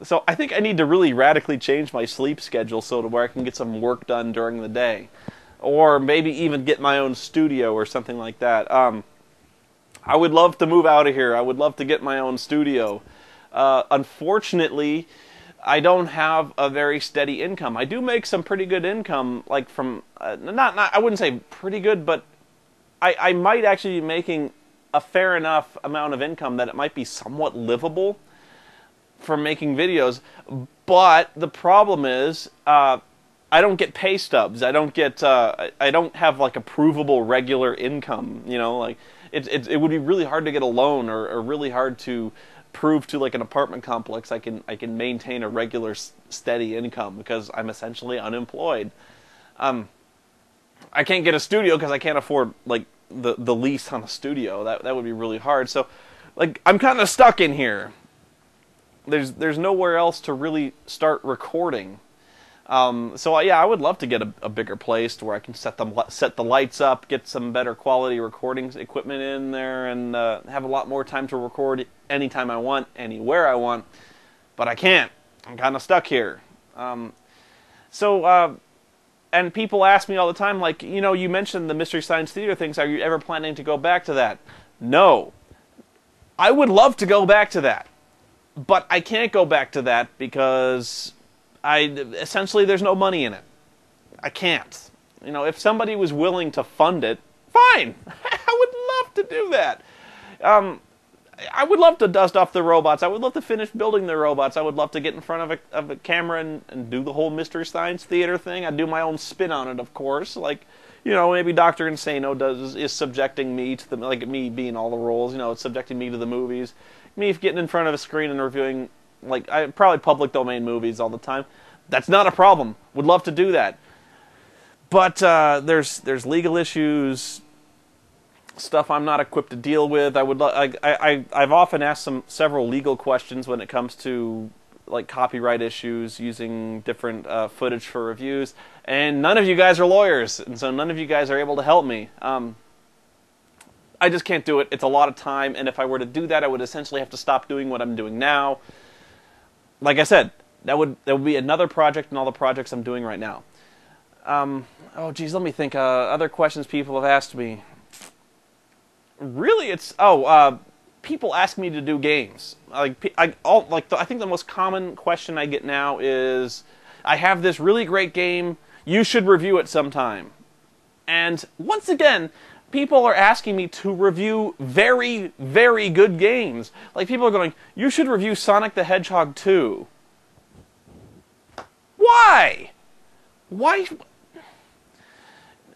So I think I need to really radically change my sleep schedule so to where I can get some work done during the day. Or maybe even get my own studio or something like that. I would love to move out of here. I would love to get my own studio. Unfortunately, I don't have a very steady income. I do make some pretty good income, like from, not I wouldn't say pretty good, but I might actually be making a fair enough amount of income that it might be somewhat livable from making videos. But the problem is, I don't get pay stubs. I don't get, I don't have like a provable regular income. You know, like it would be really hard to get a loan, or really hard to prove to like an apartment complex I can maintain a regular steady income because I'm essentially unemployed. I can't get a studio because I can't afford like the lease on a studio. That would be really hard. So like I'm kind of stuck in here. There's nowhere else to really start recording. So yeah, I would love to get a bigger place to where I can set the lights up, get some better quality recording equipment in there, and have a lot more time to record anytime I want, anywhere I want. But I can't. I'm kind of stuck here. And people ask me all the time, like, you know, you mentioned the Mystery Science Theater things. Are you ever planning to go back to that? No. I would love to go back to that. But I can't go back to that because essentially there's no money in it. I can't. You know, if somebody was willing to fund it, fine. I would love to do that. I would love to dust off the robots. I would love to finish building the robots. I would love to get in front of a camera and do the whole Mystery Science Theater thing. I'd do my own spin on it, of course. Like, you know, maybe Dr. Insano is subjecting me to like me being all the roles. You know, it's subjecting me to the movies. Me getting in front of a screen and reviewing, like, probably public domain movies all the time. That's not a problem. Would love to do that. But there's legal issues, stuff I'm not equipped to deal with. I've often asked several legal questions when it comes to like copyright issues using different footage for reviews, and none of you guys are lawyers, and so none of you guys are able to help me. I just can't do it. It's a lot of time, and if I were to do that, I would essentially have to stop doing what I'm doing now. Like I said, that would be another project in all the projects I'm doing right now. Oh, geez, let me think. Other questions people have asked me. Really, it's people ask me to do games. I think the most common question I get now is, I have this really great game. You should review it sometime. And once again, people are asking me to review very, very good games. Like, people are going, you should review Sonic the Hedgehog 2. Why? Why?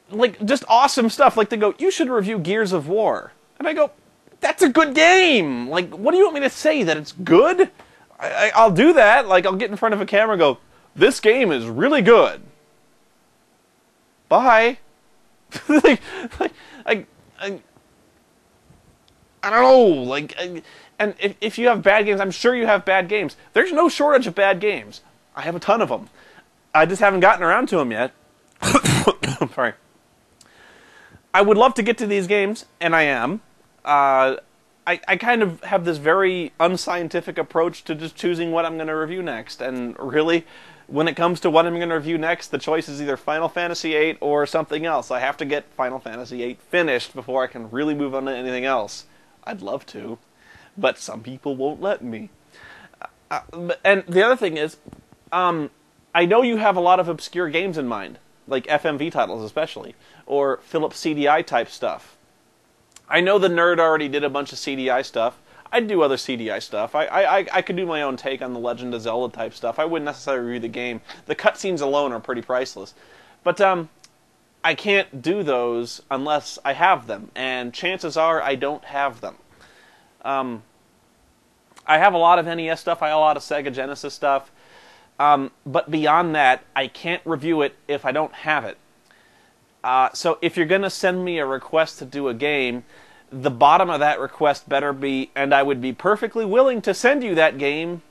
Like, just awesome stuff. Like, they go, you should review Gears of War. And I go, that's a good game. Like, what do you want me to say? That it's good? I'll do that. Like, I'll get in front of a camera and go, this game is really good. Bye. I don't know, like, and if you have bad games, I'm sure you have bad games. There's no shortage of bad games. I have a ton of them. I just haven't gotten around to them yet. Sorry. I would love to get to these games, and I am. I kind of have this very unscientific approach to just choosing what I'm going to review next, and really, when it comes to what I'm going to review next, the choice is either Final Fantasy VIII or something else. I have to get Final Fantasy VIII finished before I can really move on to anything else. I'd love to, but some people won't let me. And the other thing is, I know you have a lot of obscure games in mind, like FMV titles especially, or Philips CDI type stuff. I know the nerd already did a bunch of CDI stuff. I'd do other CDI stuff. I could do my own take on the Legend of Zelda type stuff. I wouldn't necessarily review the game. The cutscenes alone are pretty priceless. But I can't do those unless I have them, and chances are I don't have them. I have a lot of NES stuff. I have a lot of Sega Genesis stuff. But beyond that, I can't review it if I don't have it. So if you're going to send me a request to do a game, the bottom of that request better be, and I would be perfectly willing to send you that game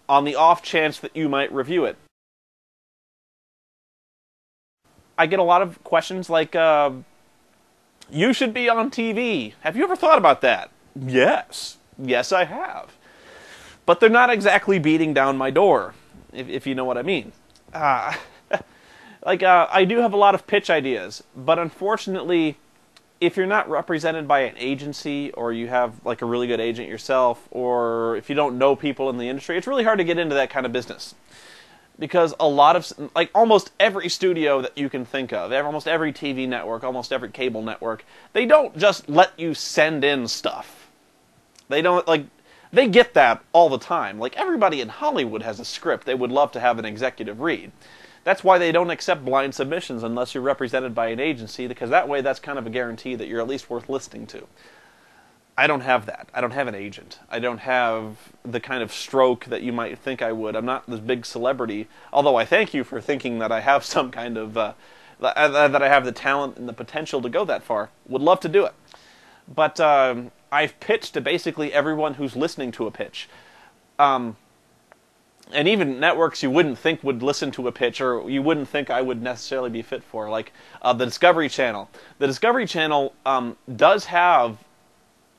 on the off chance that you might review it. I get a lot of questions like, you should be on TV. Have you ever thought about that? Yes. Yes, I have. but they're not exactly beating down my door, if you know what I mean. I do have a lot of pitch ideas, but unfortunately, if you're not represented by an agency, or you have like a really good agent yourself, or if you don't know people in the industry, it's really hard to get into that kind of business. Because a lot of, like almost every studio that you can think of, almost every TV network, almost every cable network, they don't just let you send in stuff. They don't, like, they get that all the time. Like, everybody in Hollywood has a script they would love to have an executive read. That's why they don't accept blind submissions unless you're represented by an agency, because that way that's kind of a guarantee that you're at least worth listening to. I don't have that. I don't have an agent. I don't have the kind of stroke that you might think I would. I'm not this big celebrity, although I thank you for thinking that I have some kind of, that I have the talent and the potential to go that far. Would love to do it. But I've pitched to basically everyone who's listening to a pitch. And even networks you wouldn't think would listen to a pitch, or you wouldn't think I would necessarily be fit for, like the Discovery Channel. The Discovery Channel does have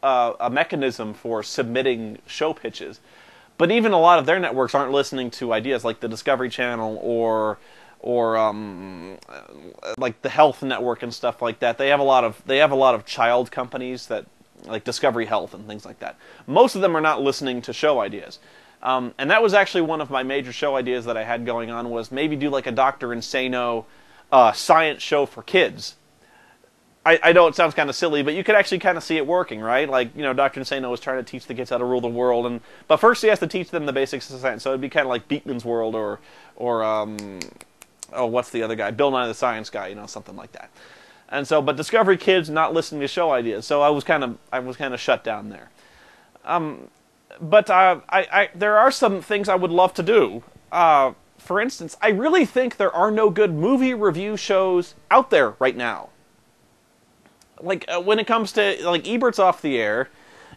a mechanism for submitting show pitches, but even a lot of their networks aren't listening to ideas like the Discovery Channel or like the Health Network and stuff like that. They have a lot of child companies that, like Discovery Health and things like that. Most of them are not listening to show ideas, and that was actually one of my major show ideas that I had going on, was maybe do like a Dr. Insano science show for kids. I know it sounds kind of silly, but you could actually kind of see it working, right? Like, you know, Dr. Insano was trying to teach the kids how to rule the world, but first he has to teach them the basics of science. So it'd be kind of like Beekman's World, or what's the other guy? Bill Nye the Science Guy, you know, something like that. And so, but Discovery Kids not listening to show ideas, so I was kind of shut down there. But there are some things I would love to do. For instance, I really think there are no good movie review shows out there right now. Like, when it comes to, like, Ebert's off the air.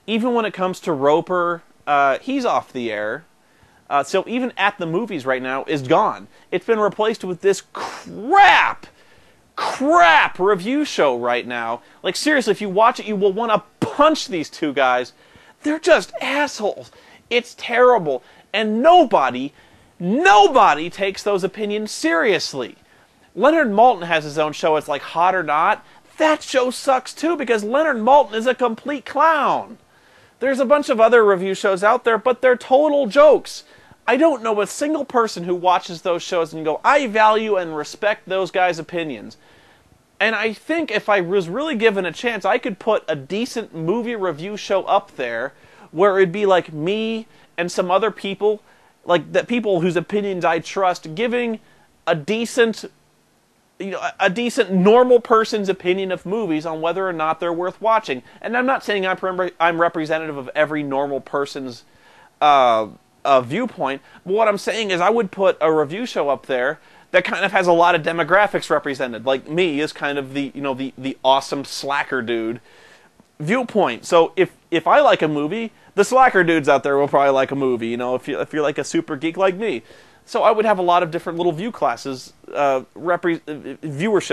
Even when it comes to Roper, he's off the air. So even At the Movies right now is gone. It's been replaced with this crap review show right now. Like, seriously, if you watch it, you will want to punch these two guys. They're just assholes. It's terrible. And nobody takes those opinions seriously. Leonard Maltin has his own show. It's like Hot or Not. That show sucks too, because Leonard Maltin is a complete clown. There's a bunch of other review shows out there, but they're total jokes. I don't know a single person who watches those shows and go, I value and respect those guys' opinions. And I think if I was really given a chance, I could put a decent movie review show up there where it'd be like me and some other people, like the people whose opinions I trust, giving a decent normal person's opinion of movies on whether or not they're worth watching. And I'm not saying I'm representative of every normal person's viewpoint, but what I'm saying is I would put a review show up there that kind of has a lot of demographics represented. Like me is kind of the awesome slacker dude viewpoint. So if I like a movie, the slacker dudes out there will probably like a movie, you know, if you're like a super geek like me. So I would have a lot of different little viewership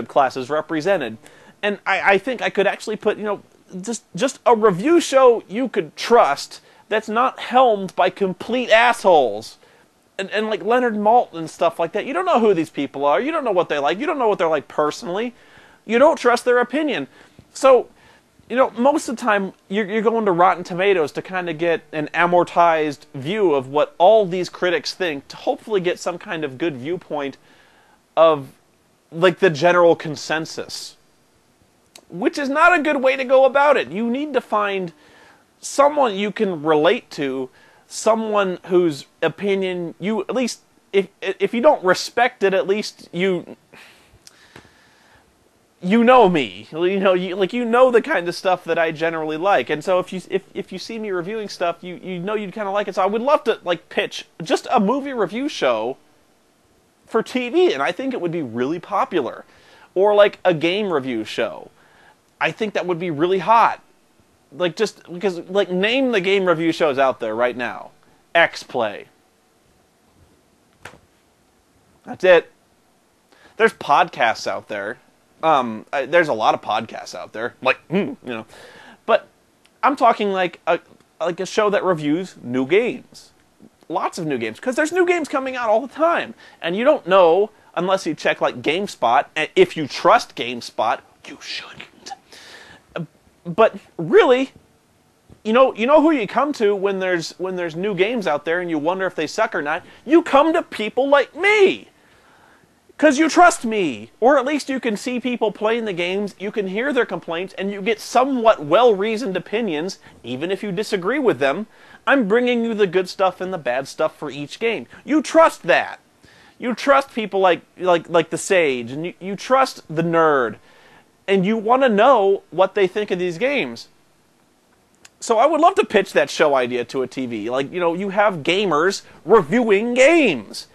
classes represented. And I think I could actually put, you know, just a review show you could trust that's not helmed by complete assholes. And like Leonard Maltin and stuff like that. You don't know who these people are. You don't know what they like. You don't know what they're like personally. You don't trust their opinion. So, you know, most of the time, you're going to Rotten Tomatoes to kind of get an amortized view of what all these critics think, to hopefully get some kind of good viewpoint of, like, the general consensus. Which is not a good way to go about it. You need to find someone you can relate to, someone whose opinion you, at least, if you don't respect it, at least you know me, you know the kind of stuff that I generally like, and so if you see me reviewing stuff, you know you'd kind of like it. So I would love to like pitch just a movie review show for TV, and I think it would be really popular, or like a game review show. I think that would be really hot. Like just because like name the game review shows out there right now. X-Play. That's it. There's podcasts out there. There's a lot of podcasts out there, like, you know, but I'm talking like a show that reviews new games. lots of new games, because there's new games coming out all the time, and you don't know unless you check like GameSpot. And if you trust GameSpot, you shouldn't. But really, you know who you come to when there's new games out there and you wonder if they suck or not. You come to people like me, because you trust me, or at least you can see people playing the games, you can hear their complaints, and you get somewhat well-reasoned opinions, even if you disagree with them. I'm bringing you the good stuff and the bad stuff for each game. You trust that. You trust people like the Sage, and you trust the Nerd, and you want to know what they think of these games. So I would love to pitch that show idea to a TV. Like, you have gamers reviewing games.